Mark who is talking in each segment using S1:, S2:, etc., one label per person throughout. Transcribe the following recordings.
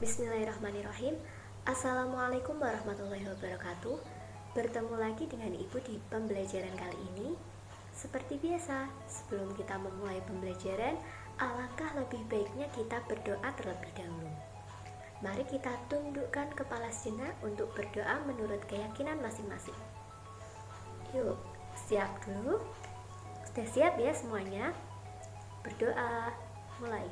S1: Bismillahirrahmanirrahim. Assalamualaikum warahmatullahi wabarakatuh. Bertemu lagi dengan Ibu di pembelajaran kali ini. Seperti biasa, sebelum kita memulai pembelajaran, alangkah lebih baiknya kita berdoa terlebih dahulu. Mari kita tundukkan kepala sejenak untuk berdoa menurut keyakinan masing-masing. Yuk, siap dulu. Sudah siap ya semuanya? Berdoa, mulai.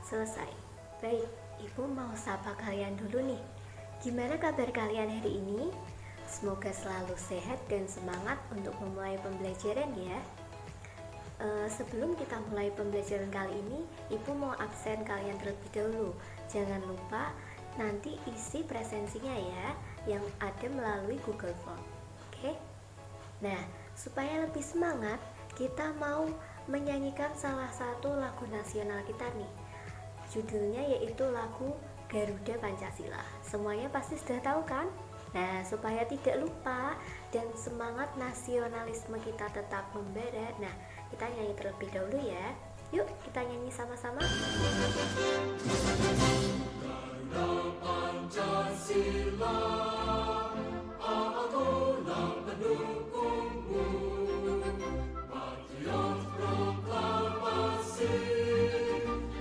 S1: Selesai. Baik, Ibu mau sapa kalian dulu nih. Gimana kabar kalian hari ini? Semoga selalu sehat dan semangat untuk memulai pembelajaran ya. Sebelum kita mulai pembelajaran kali ini, Ibu mau absen kalian terlebih dahulu. Jangan lupa nanti isi presensinya ya, yang ada melalui Google Form. Oke? Nah, supaya lebih semangat, kita mau menyanyikan salah satu lagu nasional kita nih. Judulnya yaitu lagu Garuda Pancasila. Semuanya pasti sudah tahu kan? Nah, supaya tidak lupa dan semangat nasionalisme kita tetap membara, nah kita nyanyi terlebih dahulu ya. Yuk kita nyanyi sama-sama. Garuda Pancasila, akulah pendukungmu, patriot proklamasi,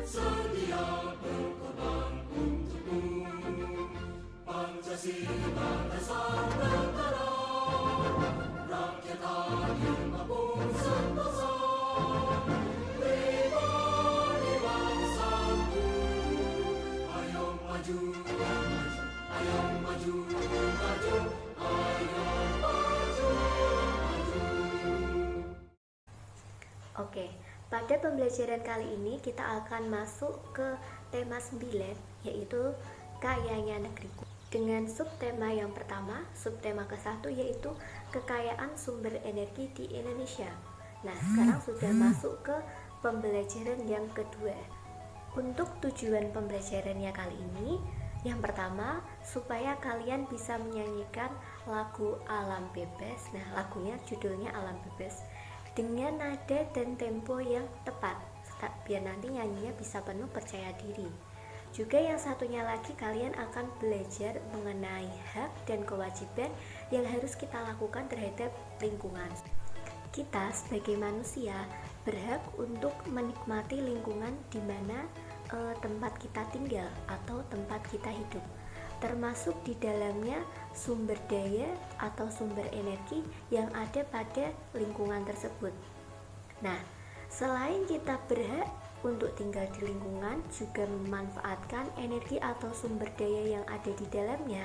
S1: sedia berkorban untukmu. Pancasila dasar negara, rakyat adil maupun sentosa, pribadi bangsaku. Ayo maju, maju, ayo maju, maju, ayo maju, maju. Oke, pada pembelajaran kali ini kita akan masuk ke tema 9, yaitu Kayanya Negeriku. Dengan subtema yang pertama, subtema ke-1 yaitu kekayaan sumber energi di Indonesia. Nah, sekarang sudah masuk ke pembelajaran yang kedua. Untuk tujuan pembelajarannya kali ini, yang pertama, supaya kalian bisa menyanyikan lagu Alam Bebas. Nah, lagunya judulnya Alam Bebas dengan nada dan tempo yang tepat, biar nanti nyanyinya bisa penuh percaya diri. Juga yang satunya lagi, kalian akan belajar mengenai hak dan kewajiban yang harus kita lakukan terhadap lingkungan. Kita sebagai manusia berhak untuk menikmati lingkungan di mana tempat kita tinggal atau tempat kita hidup, termasuk di dalamnya sumber daya atau sumber energi yang ada pada lingkungan tersebut. Nah, selain kita berhak untuk tinggal di lingkungan, juga memanfaatkan energi atau sumber daya yang ada di dalamnya,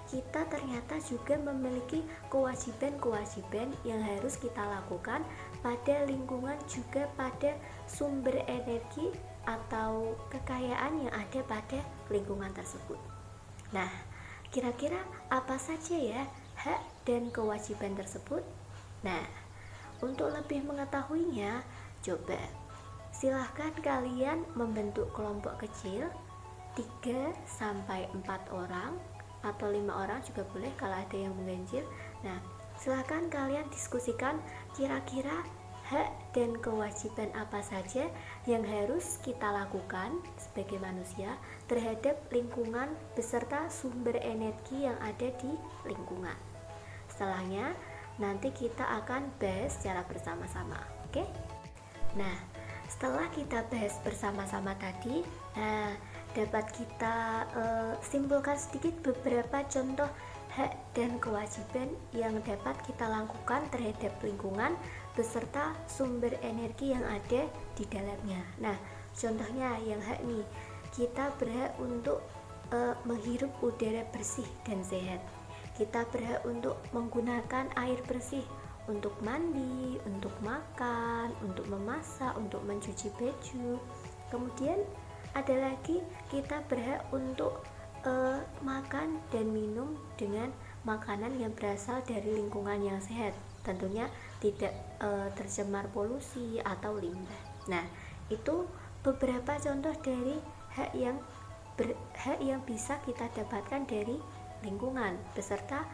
S1: kita ternyata juga memiliki kewajiban-kewajiban yang harus kita lakukan pada lingkungan, juga pada sumber energi atau kekayaan yang ada pada lingkungan tersebut. Nah, kira-kira apa saja ya hak dan kewajiban tersebut? Nah, untuk lebih mengetahuinya, coba silahkan kalian membentuk kelompok kecil 3-4 orang atau 5 orang juga boleh kalau ada yang mengganjil. Nah, silahkan kalian diskusikan kira-kira hak dan kewajiban apa saja yang harus kita lakukan sebagai manusia terhadap lingkungan beserta sumber energi yang ada di lingkungan. Setelahnya nanti kita akan bahas secara bersama-sama. Oke? Nah, setelah kita bahas bersama-sama tadi, dapat kita simpulkan sedikit beberapa contoh hak dan kewajiban yang dapat kita lakukan terhadap lingkungan beserta sumber energi yang ada di dalamnya. Nah, contohnya yang hak nih, kita berhak untuk menghirup udara bersih dan sehat. Kita berhak untuk menggunakan air bersih untuk mandi, untuk makan, untuk memasak, untuk mencuci baju. Kemudian ada lagi, kita berhak untuk makan dan minum dengan makanan yang berasal dari lingkungan yang sehat, tentunya tidak tercemar polusi atau limbah. Nah, itu beberapa contoh dari hak yang bisa kita dapatkan dari lingkungan beserta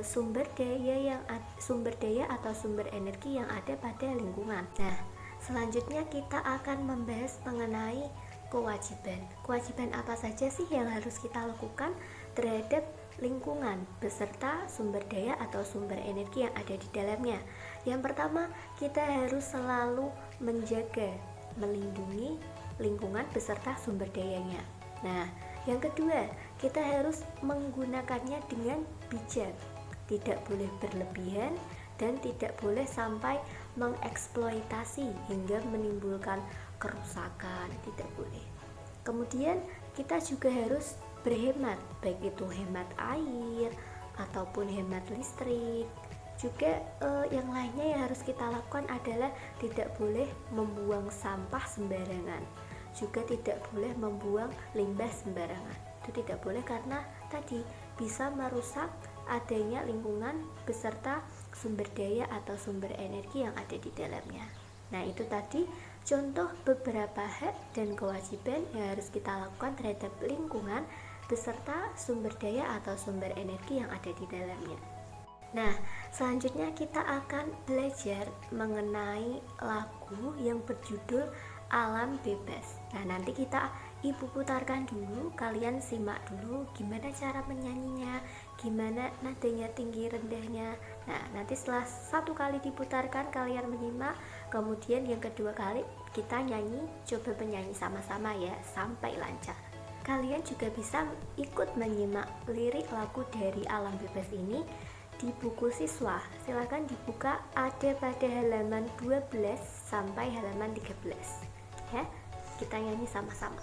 S1: sumber daya atau sumber energi yang ada pada lingkungan. Nah, selanjutnya kita akan membahas mengenai kewajiban. Kewajiban apa saja sih yang harus kita lakukan terhadap lingkungan beserta sumber daya atau sumber energi yang ada di dalamnya? Yang pertama, kita harus selalu menjaga, melindungi lingkungan beserta sumber dayanya. Nah, yang kedua, kita harus menggunakannya dengan bijak. Tidak boleh berlebihan dan tidak boleh sampai mengeksploitasi hingga menimbulkan kerusakan, tidak boleh. Kemudian kita juga harus berhemat, baik itu hemat air ataupun hemat listrik. Juga yang lainnya yang harus kita lakukan adalah tidak boleh membuang sampah sembarangan, juga tidak boleh membuang limbah sembarangan. Itu tidak boleh karena tadi bisa merusak adanya lingkungan beserta sumber daya atau sumber energi yang ada di dalamnya. Nah, itu tadi contoh beberapa hak dan kewajiban yang harus kita lakukan terhadap lingkungan beserta sumber daya atau sumber energi yang ada di dalamnya. Nah, selanjutnya kita akan belajar mengenai lagu yang berjudul Alam Bebas. Nah, nanti ibu putarkan dulu, kalian simak dulu gimana cara menyanyinya, gimana nadanya tinggi rendahnya. Nah, nanti setelah satu kali diputarkan kalian menyimak, kemudian yang kedua kali kita nyanyi, coba menyanyi sama-sama ya sampai lancar. Kalian juga bisa ikut menyimak lirik lagu dari Alam Bebas ini di buku siswa. Silakan dibuka, ada pada halaman 12 sampai halaman 13 ya. Kita nyanyi sama-sama.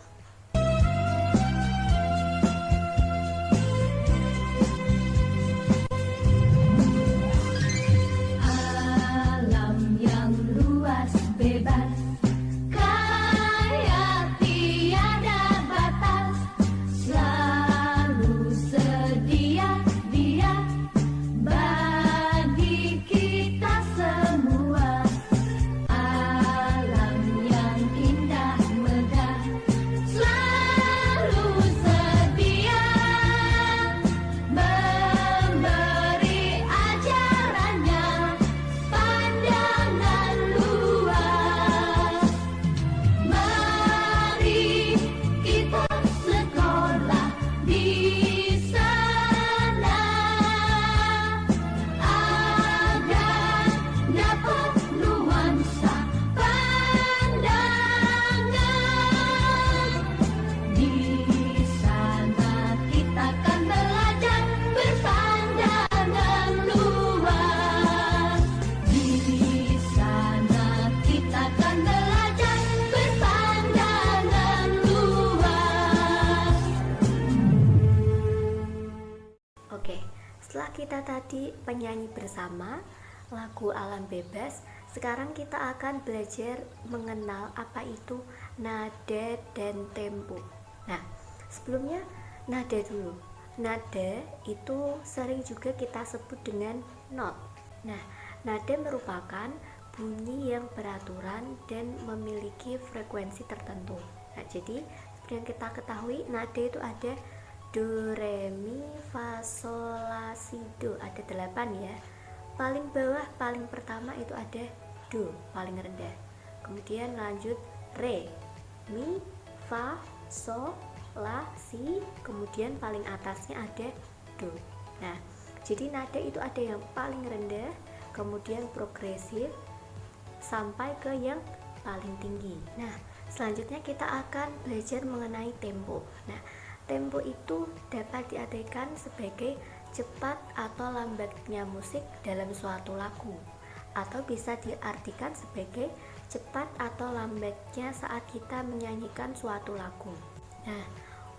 S2: Alam yang luas bebas, kaya tiada batas, selalu sedia dia bagi kita semua. Alam yang indah megah, selalu sedia memberi ajarannya, pandangan luas. Mari kita sekolah di sana agar dapat nuansa pandangan. Di sana kita kan belajar berpandangan luas. Di sana kita kan belajar berpandangan luas.
S1: Oke, setelah kita tadi penyanyi bersama lagu Alam Bebas, sekarang kita akan belajar mengenal apa itu nada dan tempo. Nah, sebelumnya nada dulu. Nada itu sering juga kita sebut dengan not. Nah, nada merupakan bunyi yang beraturan dan memiliki frekuensi tertentu. Nah, jadi seperti yang kita ketahui, nada itu ada do, re, mi, fa, sol, la, si, do. Ada 8 ya. Paling bawah, paling pertama itu ada do, paling rendah. Kemudian lanjut re, mi, fa, sol, la, si. Kemudian paling atasnya ada do. Nah, jadi nada itu ada yang paling rendah, kemudian progresif sampai ke yang paling tinggi. Nah, selanjutnya kita akan belajar mengenai tempo. Nah, tempo itu dapat diartikan sebagai cepat atau lambatnya musik dalam suatu lagu, atau bisa diartikan sebagai cepat atau lambatnya saat kita menyanyikan suatu lagu. Nah,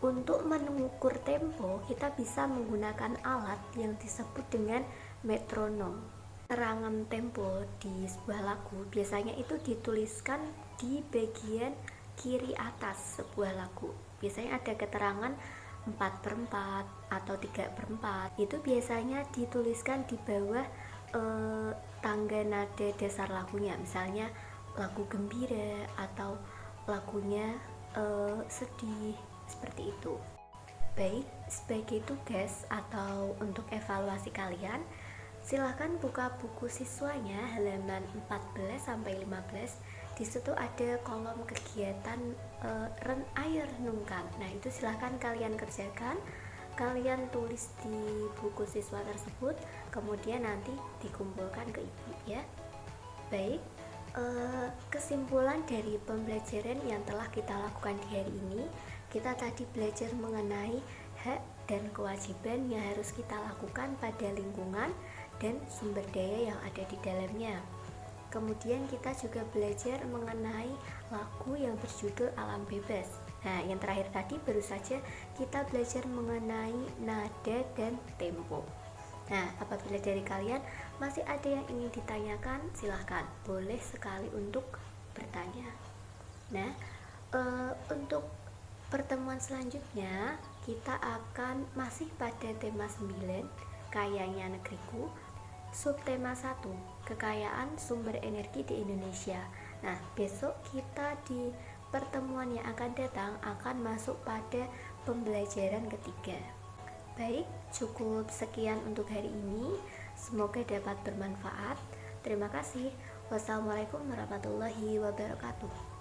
S1: untuk mengukur tempo, kita bisa menggunakan alat yang disebut dengan metronom. Terangan tempo di sebuah lagu biasanya itu dituliskan di bagian kiri atas sebuah lagu. Biasanya ada keterangan 4/4 atau 3/4. Itu biasanya dituliskan di bawah tangga nada dasar lagunya. Misalnya lagu gembira atau lagunya sedih, seperti itu. Baik, sebagai tugas atau untuk evaluasi kalian, silakan buka buku siswanya halaman 14 sampai 15 Di situ ada kolom kegiatan ayo renungkan. Nah, itu silahkan kalian kerjakan, kalian tulis di buku siswa tersebut, kemudian nanti dikumpulkan ke ibu ya. Baik, kesimpulan dari pembelajaran yang telah kita lakukan di hari ini, kita tadi belajar mengenai hak dan kewajiban yang harus kita lakukan pada lingkungan dan sumber daya yang ada di dalamnya. Kemudian kita juga belajar mengenai lagu yang berjudul Alam Bebas. Nah, yang terakhir tadi baru saja kita belajar mengenai nada dan tempo. Nah, apabila dari kalian masih ada yang ingin ditanyakan, silahkan, boleh sekali untuk bertanya. Nah, untuk pertemuan selanjutnya kita akan masih pada tema 9, Kayanya Negeriku. Subtema 1, kekayaan sumber energi di Indonesia. Nah, besok kita di pertemuan yang akan datang akan masuk pada pembelajaran ketiga. Baik, cukup sekian untuk hari ini. Semoga dapat bermanfaat. Terima kasih. Wassalamualaikum warahmatullahi wabarakatuh.